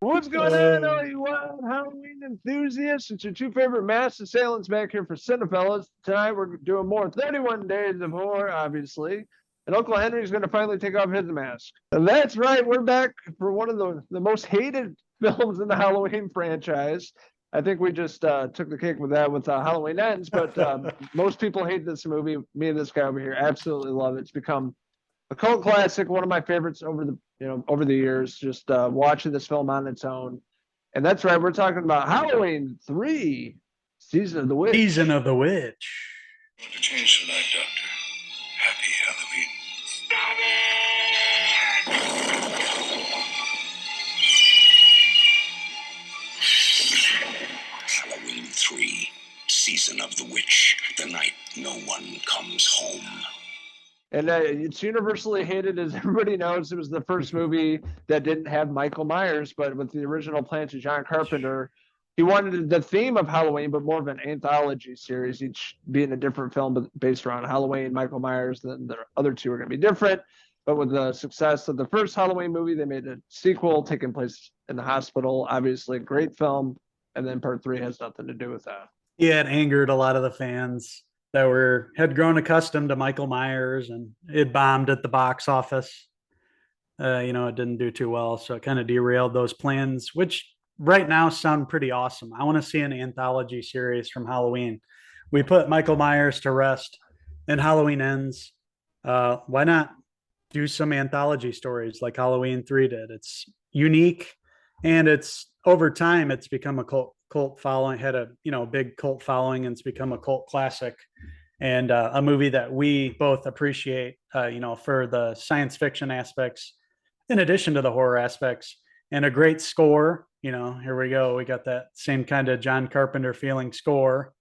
What's going on, all you wild Halloween enthusiasts? It's your two favorite masked assailants back here for Cinephellas. Tonight we're doing more 31 Days of Horror, obviously. And Uncle Henry's going to finally take off his mask. And that's right, we're back for one of the most hated films in the Halloween franchise. I think we just took the cake with that with Halloween Ends, but most people hate this movie. Me and this guy over here absolutely love it. It's become a cult classic, one of my favorites over the years. Just watching this film on its own, and that's right, we're talking about Halloween 3, Season of the Witch. Season of the Witch. Want to change tonight, Doctor? Happy Halloween. Stop it! Halloween 3, Season of the Witch. The night no one comes home. And it's universally hated, as everybody knows. It was the first movie that didn't have Michael Myers, but with the original plans of John Carpenter, he wanted the theme of Halloween, but more of an anthology series, each being a different film but based around Halloween, Michael Myers. Then the other two are going to be different. But with the success of the first Halloween movie, they made a sequel taking place in the hospital. Obviously, a great film. And then part 3 has nothing to do with that. Yeah, it angered a lot of the fans that had grown accustomed to Michael Myers, and it bombed at the box office. It didn't do too well, so it kind of derailed those plans, which right now sound pretty awesome. I want to see an anthology series from Halloween. We put Michael Myers to rest, and Halloween Ends. Why not do some anthology stories like Halloween 3 did? It's unique, and it's over time it's become a cult following, had a big cult following, and it's become a cult classic, and a movie that we both appreciate for the science fiction aspects in addition to the horror aspects, and a great score. Here we go, we got that same kind of John Carpenter feeling score.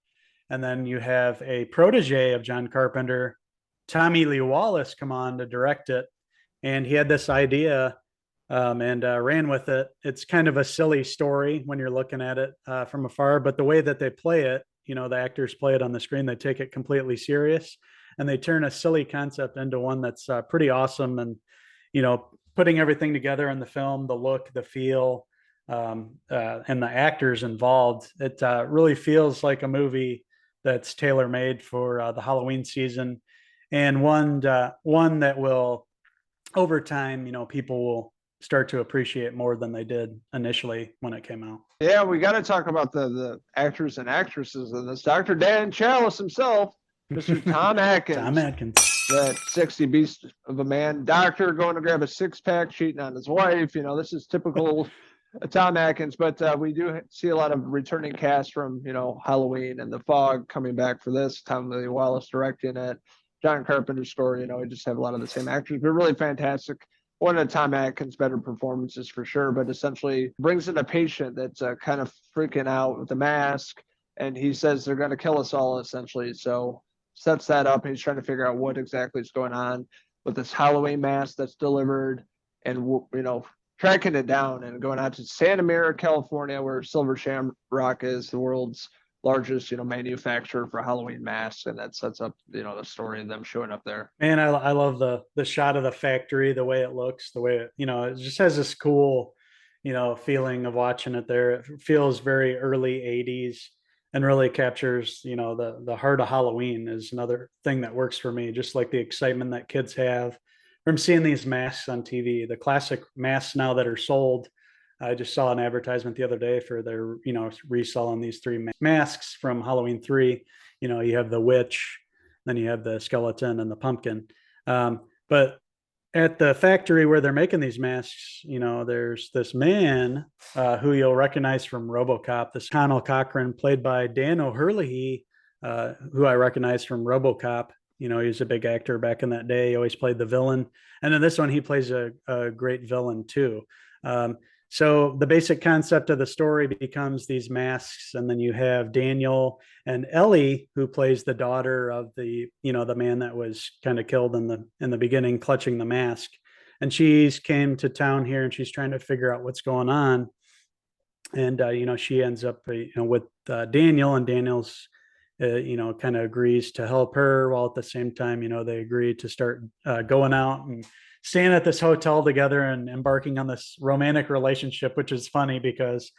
And then you have a protege of John Carpenter, Tommy Lee Wallace, come on to direct it, and he had this idea and ran with it. It's kind of a silly story when you're looking at it from afar, but the way that they play it, the actors play it on the screen, they take it completely serious, and they turn a silly concept into one that's pretty awesome. And, putting everything together in the film, the look, the feel, and the actors involved, it really feels like a movie that's tailor-made for the Halloween season, and one that will, over time, people will start to appreciate more than they did initially when it came out. Yeah, we got to talk about the actors and actresses in this. Dr. Dan Challis himself, Mr. Tom Atkins. Tom Atkins. That sexy beast of a man. Doctor going to grab a six-pack, cheating on his wife. This is typical Tom Atkins. But we do see a lot of returning cast from, Halloween and The Fog coming back for this. Tom Lee Wallace directing it. John Carpenter's story, we just have a lot of the same actors, but really fantastic. One of Tom Atkins' better performances for sure, but essentially brings in a patient that's kind of freaking out with the mask, and he says they're going to kill us all, essentially. So sets that up. He's trying to figure out what exactly is going on with this Halloween mask that's delivered, and tracking it down and going out to Santa Mira, California, where Silver Shamrock is, the world's largest manufacturer for Halloween masks, and that sets up the story of them showing up there. Man, I love the shot of the factory, the way it looks, the way it just has this cool feeling of watching it there. It feels very early 80s and really captures the heart of Halloween. Is another thing that works for me, just like the excitement that kids have from seeing these masks on TV, the classic masks now that are sold. I just saw an advertisement the other day for their, reselling these 3 masks from Halloween 3. You have the witch, then you have the skeleton and the pumpkin. But at the factory where they're making these masks, there's this man who you'll recognize from RoboCop, this Conal Cochran, played by Dan O'Herlihy, who I recognize from RoboCop. He was a big actor back in that day. He always played the villain. And then this one, he plays a great villain too. So the basic concept of the story becomes these masks, and then you have Daniel and Ellie, who plays the daughter of the man that was kind of killed in the beginning, clutching the mask. And she's came to town here, and she's trying to figure out what's going on. And she ends up with Daniel, and Daniel's kind of agrees to help her, while at the same time, they agree to start going out and staying at this hotel together and embarking on this romantic relationship, which is funny because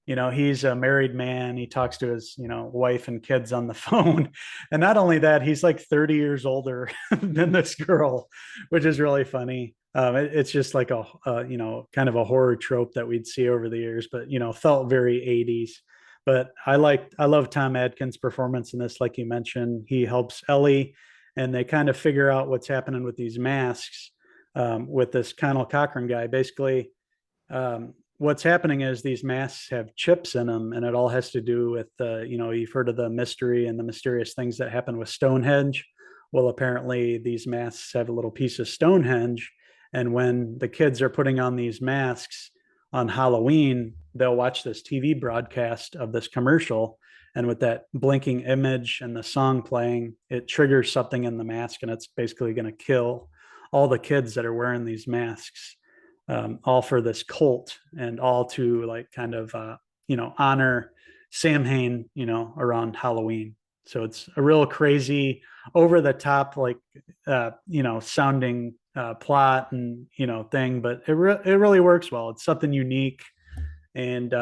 he's a married man. He talks to his wife and kids on the phone, and not only that, he's like 30 years older than this girl, which is really funny. It's just like a kind of a horror trope that we'd see over the years, but felt very 80s. But I love Tom Atkins' performance in this. Like you mentioned, he helps Ellie, and they kind of figure out what's happening with these masks, with this Conal Cochran guy. Basically, what's happening is these masks have chips in them, and it all has to do with you've heard of the mystery and the mysterious things that happen with Stonehenge. Well, apparently these masks have a little piece of Stonehenge, and when the kids are putting on these masks on Halloween, they'll watch this TV broadcast of this commercial. And with that blinking image and the song playing, it triggers something in the mask, and it's basically going to kill all the kids that are wearing these masks, all for this cult, and all to like kind of, honor Samhain, around Halloween. So it's a real crazy, over the top, like, sounding plot and thing, but it really works well. It's something unique, and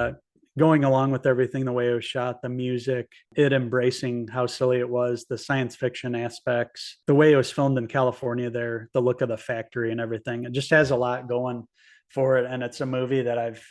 going along with everything, the way it was shot, the music, it embracing how silly it was, the science fiction aspects, the way it was filmed in California there, the look of the factory and everything. It just has a lot going for it, and it's a movie that I've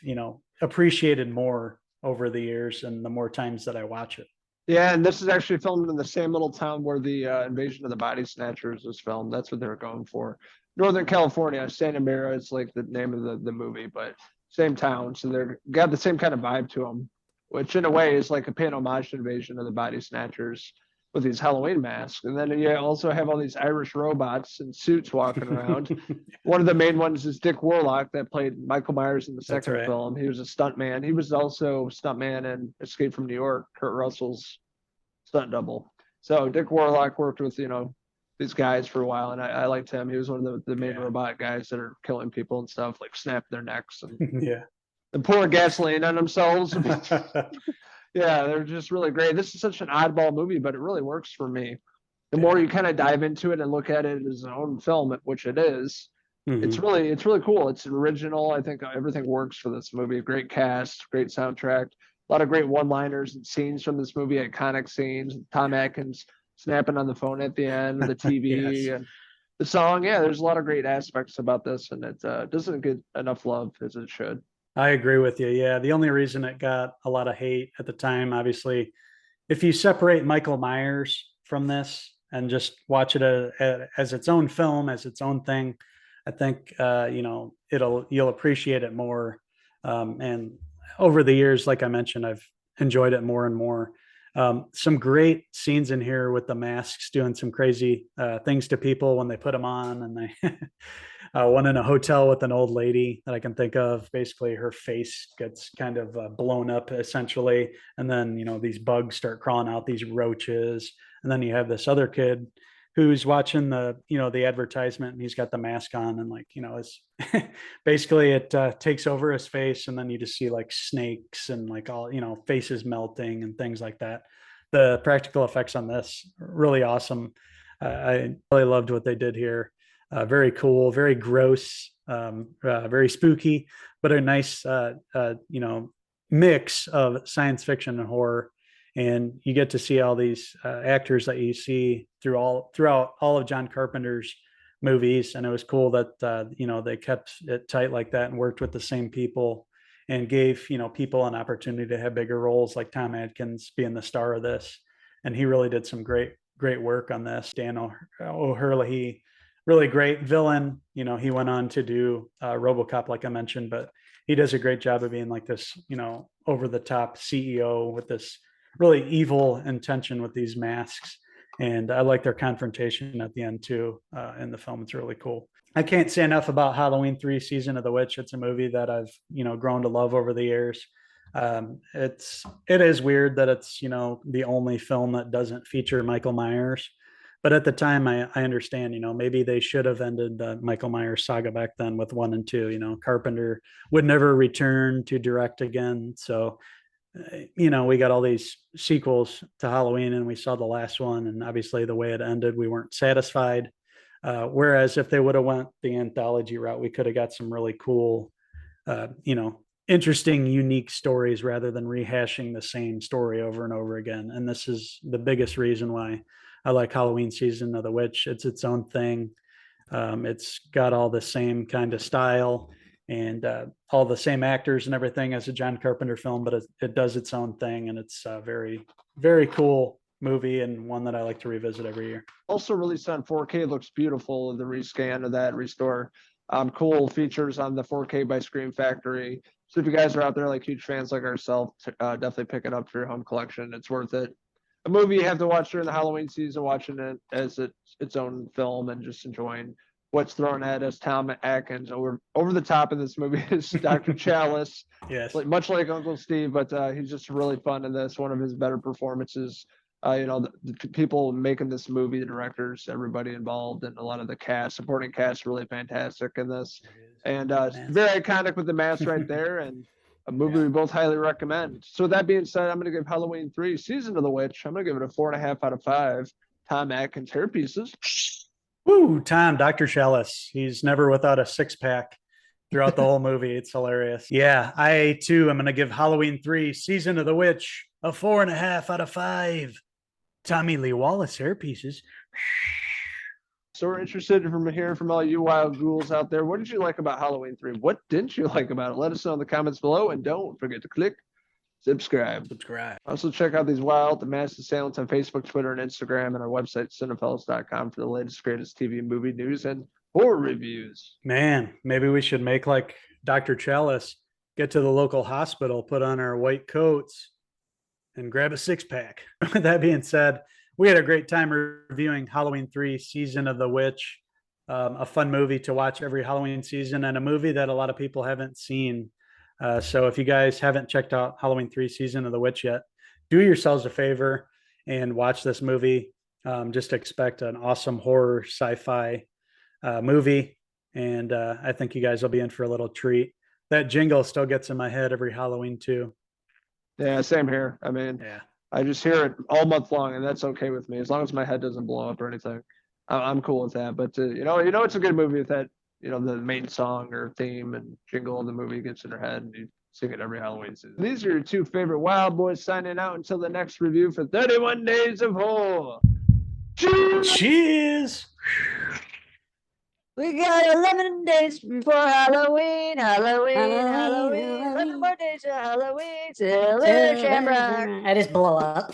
appreciated more over the years and the more times that I watch it. Yeah, and this is actually filmed in the same little town where the Invasion of the Body Snatchers was filmed. That's what they were going for. Northern California, Santa Mira is like the name of the movie, but same town. So they're got the same kind of vibe to them, which in a way is like a paying homage to Invasion of the Body Snatchers with these Halloween masks. And then you also have all these Irish robots in suits walking around. One of the main ones is Dick Warlock that played Michael Myers in the second film. He was a stuntman. He was also stuntman in Escape from New York, Kurt Russell's stunt double. So Dick Warlock worked with, these guys for a while, and I liked him. He was one of the main robot guys that are killing people and stuff, like snap their necks and Yeah. and pouring gasoline on themselves. Yeah, they're just really great. This is such an oddball movie, but it really works for me. The more you kind of dive into it and look at it as an own film, which it is, it's really cool. It's original. I think everything works for this movie. Great cast, great soundtrack, a lot of great one-liners and scenes from this movie, iconic scenes. Tom Atkins snapping on the phone at the end, the TV, Yes. and the song. Yeah, there's a lot of great aspects about this, and it doesn't get enough love as it should. I agree with you. Yeah. The only reason it got a lot of hate at the time, obviously, if you separate Michael Myers from this and just watch it as its own film, as its own thing, I think, you'll appreciate it more. And over the years, like I mentioned, I've enjoyed it more and more. Some great scenes in here with the masks doing some crazy things to people when they put them on, and they one in a hotel with an old lady that I can think of. Basically, her face gets kind of blown up essentially, and then these bugs start crawling out, these roaches, and then you have this other kid who's watching the advertisement, and he's got the mask on, and it's basically it takes over his face, and then you just see like snakes and like all faces melting and things like that. The practical effects on this really awesome. I really loved what they did here. Very cool, very gross, very spooky, but a nice mix of science fiction and horror. And you get to see all these actors that you see throughout all of John Carpenter's movies, and it was cool that they kept it tight like that and worked with the same people and gave people an opportunity to have bigger roles, like Tom Atkins being the star of this, and he really did some great work on this. Dan O'Hurley, really great villain. He went on to do RoboCop, like I mentioned, but he does a great job of being like this over the top CEO with this really evil intention with these masks. And I like their confrontation at the end too in the film. It's really cool. I can't say enough about Halloween 3 Season of the Witch. It's a movie that I've grown to love over the years. It is weird that it's the only film that doesn't feature Michael Myers, but at the time I understand maybe they should have ended the Michael Myers saga back then with 1 and 2. Carpenter would never return to direct again, so we got all these sequels to Halloween, and we saw the last one, and obviously the way it ended, we weren't satisfied. Whereas if they would have went the anthology route, we could have got some really cool, interesting, unique stories rather than rehashing the same story over and over again. And this is the biggest reason why I like Halloween Season of the Witch. It's its own thing. It's got all the same kind of style and all the same actors and everything as a John Carpenter film, but it does its own thing. And it's a very, very cool movie, and one that I like to revisit every year. Also released on 4K, looks beautiful. The rescan of that restore. Cool features on the 4K by Scream Factory. So if you guys are out there like huge fans like ourselves, definitely pick it up for your home collection. It's worth it. A movie you have to watch during the Halloween season, watching it as its own film and just enjoying what's thrown at us. Tom Atkins over the top in this movie is Dr. Challis. Yes. Much like Uncle Steve, but he's just really fun in this. One of his better performances. The people making this movie, the directors, everybody involved, and a lot of the supporting cast, really fantastic in this. And very iconic with the mask right there, and a movie we both highly recommend. So with that being said, I'm going to give Halloween 3 Season of the Witch. I'm going to give it a 4.5 out of 5. Tom Atkins hair pieces. Woo, Tom, Dr. Challis. He's never without a six-pack throughout the whole movie. It's hilarious. Yeah, I too am going to give Halloween 3 Season of the Witch a 4.5 out of 5. Tommy Lee Wallace hair pieces. So we're interested in hearing from all you wild ghouls out there. What did you like about Halloween 3? What didn't you like about it? Let us know in the comments below, and don't forget to click subscribe. Also check out these the Masked Assailants on Facebook, Twitter, and Instagram, and our website, Cinephellas.com, for the latest, greatest TV and movie news and horror reviews. Man, maybe we should make like Dr. Challis, get to the local hospital, put on our white coats, and grab a six-pack. With that being said, we had a great time reviewing Halloween 3 Season of the Witch, a fun movie to watch every Halloween season, and a movie that a lot of people haven't seen. So if you guys haven't checked out Halloween 3 Season of the Witch yet, do yourselves a favor and watch this movie. Just expect an awesome horror sci-fi movie, and I think you guys will be in for a little treat. That jingle still gets in my head every Halloween too. Yeah, same here. I mean, I just hear it all month long, and that's okay with me as long as my head doesn't blow up or anything. I'm cool with that. But it's a good movie with that. The main song or theme and jingle of the movie gets in your head, and you sing it every Halloween season. These are your two favorite wild boys signing out until the next review for 31 Days of Horror. Cheers. We got 11 days before Halloween. 11 more days of Halloween. Silver Shamrock. I just blow up.